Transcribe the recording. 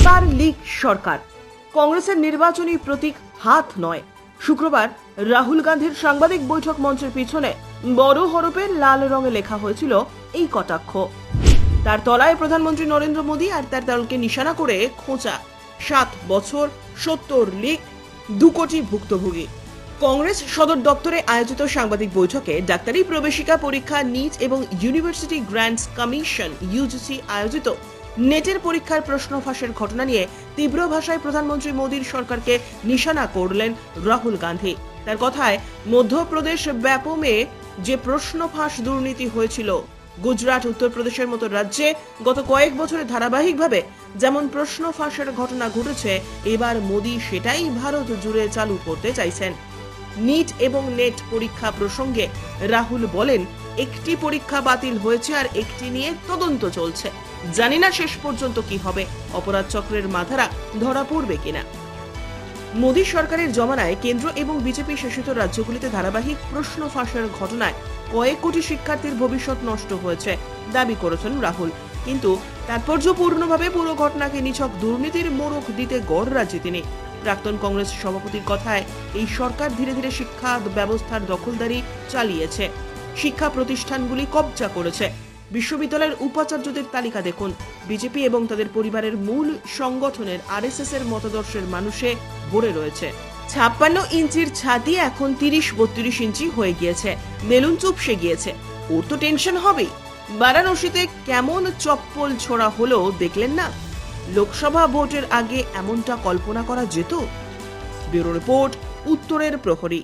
এবার লিগ সরকার, কংগ্রেসের নির্বাচনী প্রতীক হাত নয়। শুক্রবার রাহুল গান্ধীর সাংবাদিক বৈঠক মঞ্চের পিছনে বড় হরফে লাল রঙে লেখা হয়েছিল এই কটাক্ষ। তার তলায় প্রধানমন্ত্রী নরেন্দ্র মোদী আর তার দলকে নিশানা করে খোঁচা 7 বছর 70 লিগ 2 কোটি ভুক্তভোগী। কংগ্রেস সদর দপ্তরে আয়োজিত সাংবাদিক বৈঠকে ডাক্তারি প্রবেশিকা পরীক্ষা নিট এবং ইউনিভার্সিটি গ্র্যান্টস কমিশন ইউজিসি আয়োজিত নেটের পরীক্ষার প্রশ্ন ফাঁসের ঘটনা নিয়ে তীব্র ভাষায় প্রধানমন্ত্রী মোদীর সরকারকে নিশানা করলেন রাহুল গান্ধী। তার কথায়, মধ্যপ্রদেশ ব্যাপমে যে প্রশ্ন ফাঁস দুর্নীতি হয়েছিল, গুজরাট, উত্তরপ্রদেশের মতো রাজ্যে গত কয়েক বছরে ধারাবাহিকভাবে যেমন প্রশ্ন ফাঁসের ঘটনা ঘটেছে, এবার মোদী সেটাই ভারত জুড়ে চালু করতে চাইছেন। নিট এবং নেট পরীক্ষা প্রসঙ্গে রাহুল বলেন, একটি পরীক্ষা বাতিল হয়েছে আর একটি নিয়ে তদন্ত চলছে। জানি না শেষ পর্যন্ত কি হবে, অপরাধ চক্রের মাথারা ধরা পড়বে কিনা। মোদী সরকারের জমানায় কেন্দ্র এবং বিজেপি শাসিত রাজ্যগুলিতে ধারাবাহিক প্রশ্ন ফাঁসের ঘটনায় কয়েক কোটি শিক্ষার্থীর ভবিষ্যৎ নষ্ট হয়েছে দাবি করেছেন রাহুল। কিন্তু তাৎপর্যপূর্ণভাবে পুরো ঘটনাকে নিছক দুর্নীতির মোড়ক দিতে গড়রাজি তিনি। প্রাক্তন কংগ্রেস সভাপতির কথায়, এই সরকার ধীরে ধীরে শিক্ষা ব্যবস্থার দখলদারি চালিয়েছে, শিক্ষা প্রতিষ্ঠানগুলি কবজা করেছে। বিশ্ববিদ্যালয়ের উপাচার্যদের তালিকা দেখুন, বিজেপি এবং তাদের পরিবারের মূল সংগঠনের আরএসএস এর মতাদর্শের মানুষে ভরে রয়েছে। 56 ইঞ্চির ছাতি এখন 30-32 ইঞ্চি হয়ে গিয়েছে, বেলুন চুপসে গিয়েছে। ওর তো টেনশন হবেই। বারাণসীতে কেমন চপ্পল ছোড়া হলো দেখলেন না? লোকসভা ভোটের আগে এমনটা কল্পনা করা যেত? ব্যুরো রিপোর্ট, উত্তরের প্রহরী।